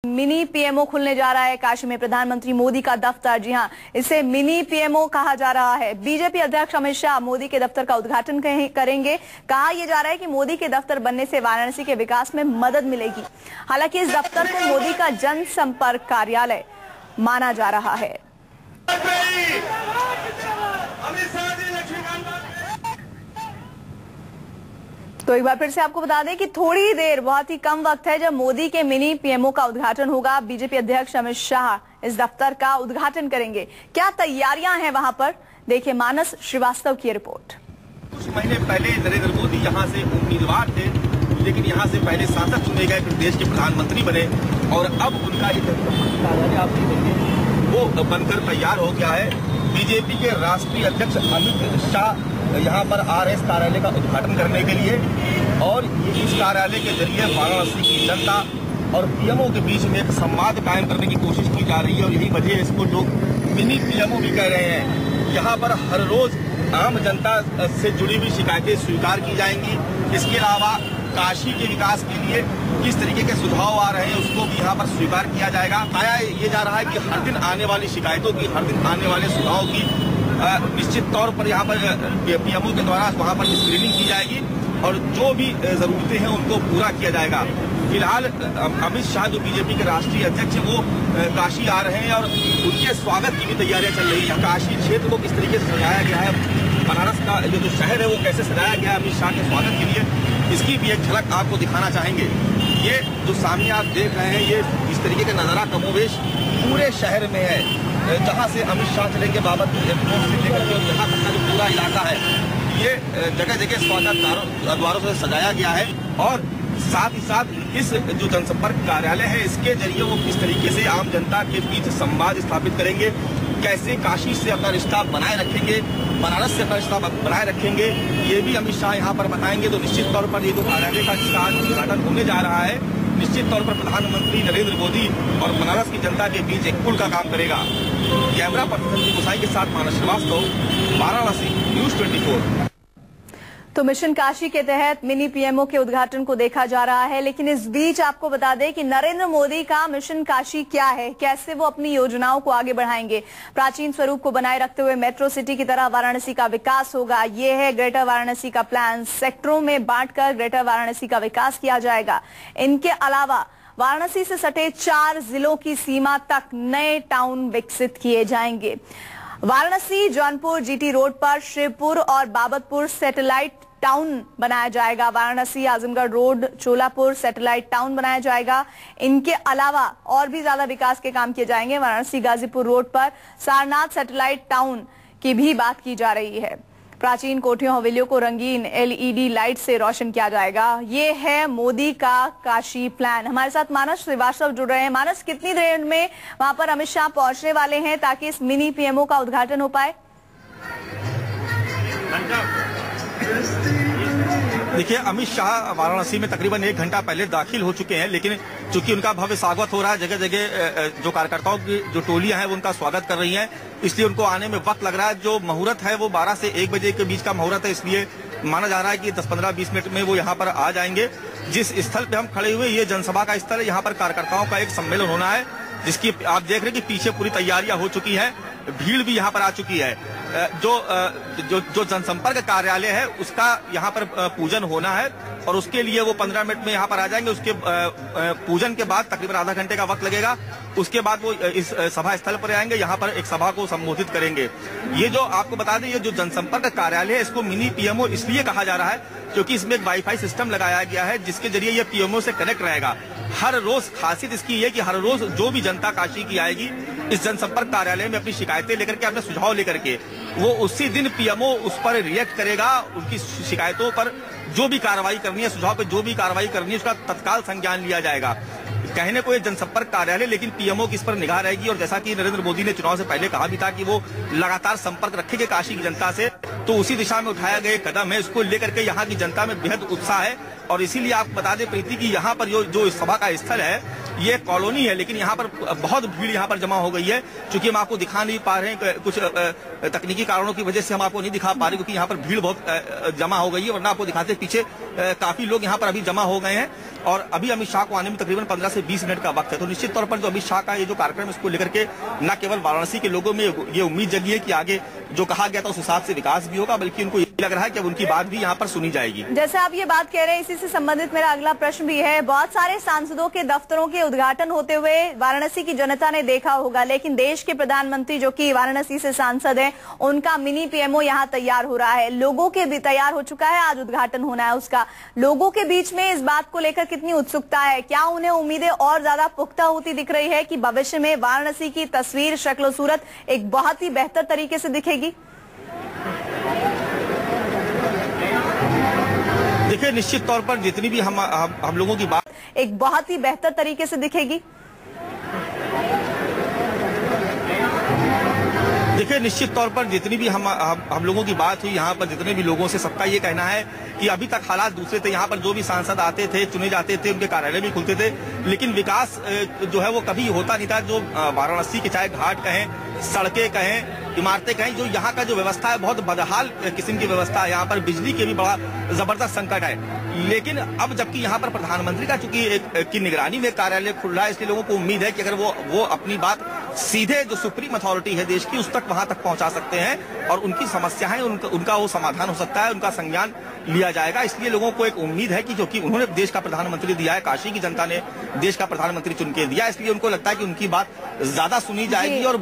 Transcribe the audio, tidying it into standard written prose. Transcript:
Mini PMO खुलने जा रहा है काशी में। प्रधानमंत्री मोदी का दफ्तर, जी हां, इसे मिनी पीएमओ कहा जा रहा है। बीजेपी अध्यक्ष अमित शाह मोदी के दफ्तर का उद्घाटन करेंगे। कहा यह जा रहा है कि मोदी के दफ्तर बनने से वाराणसी के विकास में मदद मिलेगी। हालांकि इस दफ्तर को मोदी का जनसंपर्क कार्यालय माना जा रहा है। तो एक बार फिर से आपको बता दें कि थोड़ी देर, बहुत ही कम वक्त है जब मोदी के मिनी पीएमओ का उद्घाटन होगा। बीजेपी अध्यक्ष अमित शाह इस दफ्तर का उद्घाटन करेंगे। क्या तैयारियां हैं वहां पर, देखिए मानस श्रीवास्तव की रिपोर्ट। कुछ महीने पहले नरेंद्र मोदी यहां से उम्मीदवार थे, लेकिन यहां से पहले सांसद चुने गए, फिर देश के प्रधानमंत्री बने और अब उनका आप वो बनकर तैयार हो गया है। बीजेपी के राष्ट्रीय अध्यक्ष अमित शाह यहाँ पर आ रहे इस कार्यालय का उद्घाटन करने के लिए, और इस कार्यालय के जरिए वाराणसी की जनता और पीएमओ के बीच में एक संवाद कायम करने की कोशिश की जा रही है। और यही वजह है इसको लोग मिनी पीएमओ भी कह रहे हैं। यहाँ पर हर रोज आम जनता से जुड़ी हुई शिकायतें स्वीकार की जाएंगी। इसके अलावा काशी के विकास के लिए किस तरीके के सुझाव आ रहे हैं उसको भी यहाँ पर स्वीकार किया जाएगा। पाया ये जा रहा है कि हर दिन आने वाली शिकायतों की, हर दिन आने वाले सुझावों की निश्चित तौर पर यहाँ पर पीएमओ के द्वारा वहाँ पर स्क्रीनिंग की जाएगी और जो भी जरूरतें हैं उनको पूरा किया जाएगा। फिलहाल अमित शाह जो बीजेपी के राष्ट्रीय अध्यक्ष हैं वो काशी आ रहे हैं और उनके स्वागत की भी तैयारियां चल रही है। काशी क्षेत्र को किस तरीके से सजाया गया है, बनारस का जो शहर है वो कैसे सजाया गया है अमित शाह के स्वागत के लिए, इसकी भी एक झलक आपको दिखाना चाहेंगे। ये जो सामने आप देख रहे हैं, ये इस तरीके का नजारा कमोवेश पूरे शहर में है। जहाँ से अमित शाह चलेंगे बाबत एयरपोर्ट से लेकर के यहाँ तक का जो पूरा इलाका है, ये जगह जगह स्वागत द्वारों से सजाया गया है। और साथ ही साथ इस जो जनसंपर्क कार्यालय है, इसके जरिए वो किस तरीके से आम जनता के बीच संवाद स्थापित करेंगे, कैसे काशी से अपना रिश्ता बनाए रखेंगे, बनारस से अपना रिश्ता बनाए रखेंगे, ये भी अमित शाह यहाँ पर बताएंगे। तो निश्चित तौर पर ये जो कार्यालय का जिसका उद्घाटन होने जा रहा है, निश्चित तौर पर प्रधानमंत्री नरेंद्र मोदी और बनारस की जनता के बीच एक पुल का काम करेगा। कैमरा पर्सन गुसाई के साथ मानस श्रीवास्तव, वाराणसी, न्यूज 24। तो मिशन काशी के तहत मिनी पीएमओ के उद्घाटन को देखा जा रहा है। लेकिन इस बीच आपको बता दें कि नरेंद्र मोदी का मिशन काशी क्या है, कैसे वो अपनी योजनाओं को आगे बढ़ाएंगे। प्राचीन स्वरूप को बनाए रखते हुए मेट्रो सिटी की तरह वाराणसी का विकास होगा। ये है ग्रेटर वाराणसी का प्लान। सेक्टरों में बांटकर ग्रेटर वाराणसी का विकास किया जाएगा। इनके अलावा वाराणसी से सटे 4 जिलों की सीमा तक नए टाउन विकसित किए जाएंगे। वाराणसी जौनपुर जीटी रोड पर शिवपुर और बाबतपुर सैटेलाइट टाउन बनाया जाएगा। Varanasi Azamgarh road Cholapur satellite town बनाया जाएगा। इनके अलावा और भी ज्यादा विकास के काम किए जाएंगे। वाराणसी गाजीपुर रोड पर सारनाथ सैटेलाइट टाउन की भी बात की जा रही है। प्राचीन कोठियों हवेलियों को रंगीन एलईडी लाइट से रोशन किया जाएगा। ये है मोदी का काशी प्लान। हमारे साथ मानस श्रीवास्तव जुड़ रहे हैं। मानस, कितनी देर में वहां पर अमित शाह पहुंचने वाले हैं ताकि इस मिनी पीएमओ का उद्घाटन हो पाए? देखिए, अमित शाह वाराणसी में तकरीबन 1 घंटा पहले दाखिल हो चुके हैं, लेकिन चूंकि उनका भव्य स्वागत हो रहा है, जगह जगह जो कार्यकर्ताओं की जो टोलियां हैं वो उनका स्वागत कर रही हैं, इसलिए उनको आने में वक्त लग रहा है। जो मुहूर्त है वो 12 से 1 बजे के बीच का मुहूर्त है, इसलिए माना जा रहा है कि 10-15-20 मिनट में वो यहाँ पर आ जाएंगे। जिस स्थल पे हम खड़े हुए, ये जनसभा का स्थल है। यहाँ पर कार्यकर्ताओं का एक सम्मेलन होना है, जिसकी आप देख रहे हैं कि पीछे पूरी तैयारियां हो चुकी है, भीड़ भी यहाँ पर आ चुकी है। जो जनसंपर्क कार्यालय है उसका यहाँ पर पूजन होना है और उसके लिए वो 15 मिनट में यहाँ पर आ जाएंगे। उसके पूजन के बाद तकरीबन आधा घंटे का वक्त लगेगा। उसके बाद वो इस सभा स्थल पर आएंगे, यहाँ पर एक सभा को संबोधित करेंगे। ये जो आपको बता दें, ये जो जनसंपर्क कार्यालय है, इसको मिनी पीएमओ इसलिए कहा जा रहा है क्योंकि इसमें एक वाईफाई सिस्टम लगाया गया है, जिसके जरिए ये पीएमओ से कनेक्ट रहेगा। हर रोज खासियत इसकी है कि हर रोज जो भी जनता काशी की आएगी, इस जनसंपर्क कार्यालय में अपनी शिकायतें लेकर के, अपने सुझाव लेकर के, वो उसी दिन पीएमओ उस पर रिएक्ट करेगा। उनकी शिकायतों पर जो भी कार्रवाई करनी है, सुझाव पर जो भी कार्रवाई करनी है, उसका तत्काल संज्ञान लिया जाएगा। कहने को ये जनसंपर्क कार्यालय, लेकिन पीएमओ की इस पर निगाह रहेगी। और जैसा कि नरेंद्र मोदी ने चुनाव से पहले कहा भी था कि वो लगातार संपर्क रखेंगे काशी की जनता से, तो उसी दिशा में उठाया गया कदम है। इसको लेकर के यहाँ की जनता में बेहद उत्साह है। और इसीलिए आप बता दें प्रीति कि यहाँ पर जो सभा का स्थल है, ये कॉलोनी है, लेकिन यहाँ पर बहुत भीड़ यहाँ पर जमा हो गई है। चूंकि हम आपको दिखा नहीं पा रहे हैं, कुछ तकनीकी कारणों की वजह से हम आपको नहीं दिखा पा रहे, क्योंकि यहाँ पर भीड़ बहुत जमा हो गई है। वरना आपको दिखाते पीछे काफी लोग यहाँ पर अभी जमा हो गए हैं और अभी अमित शाह को आने में तकरीबन 15 से 20 मिनट का वक्त है। तो निश्चित तौर पर जो अमित शाह का ये जो कार्यक्रम है, इसको लेकर के न केवल वाराणसी के लोगों में ये उम्मीद जगी है कि आगे जो कहा गया था उस हिसाब से विकास भी होगा, बल्कि उनको ये लग रहा है कि अब उनकी बात भी यहाँ पर सुनी जाएगी। जैसे आप ये बात कह रहे हैं, इसी से संबंधित मेरा अगला प्रश्न भी है। बहुत सारे सांसदों के दफ्तरों के उद्घाटन होते हुए वाराणसी की जनता ने देखा होगा, लेकिन देश के प्रधानमंत्री जो कि वाराणसी से सांसद हैं, उनका मिनी पीएमओ यहाँ तैयार हो रहा है। लोगों के भी तैयार हो चुका है, आज उद्घाटन होना है उसका। लोगों के बीच में इस बात को लेकर कितनी उत्सुकता है? क्या उन्हें उम्मीदें और ज्यादा पुख्ता होती दिख रही है कि भविष्य में वाराणसी की तस्वीर, शक्ल सूरत एक बहुत ही बेहतर तरीके से दिखेगी? देखिए, निश्चित तौर पर जितनी भी हम लोगों की बात एक बहुत ही बेहतर तरीके से दिखेगी। देखिए, निश्चित तौर पर जितनी भी हम लोगों की बात हुई यहाँ पर, जितने भी लोगों से, सबका ये कहना है कि अभी तक हालात दूसरे थे। यहाँ पर जो भी सांसद आते थे, चुने जाते थे, उनके कार्यालय भी खुलते थे, लेकिन विकास जो है वो कभी होता नहीं था। जो वाराणसी के चाहे घाट कहें, सड़कें कहें, इमारतें कहें, जो यहाँ का जो व्यवस्था है बहुत बदहाल किस्म की व्यवस्था है। यहाँ पर बिजली के भी बड़ा जबरदस्त संकट है। लेकिन अब जबकि यहाँ पर प्रधानमंत्री का चूंकि की निगरानी में कार्यालय खुल रहा है, इसलिए लोगों को उम्मीद है कि अगर वो अपनी बात सीधे जो सुप्रीम अथॉरिटी है देश की, उस तक वहां तक पहुंचा सकते हैं और उनकी समस्याएं, उनका वो समाधान हो सकता है, उनका संज्ञान लिया जाएगा। इसलिए लोगों को एक उम्मीद है कि जो कि उन्होंने देश का प्रधानमंत्री दिया है, काशी की जनता ने देश का प्रधानमंत्री चुन के दिया, इसलिए उनको लगता है कि उनकी बात ज्यादा सुनी जाएगी और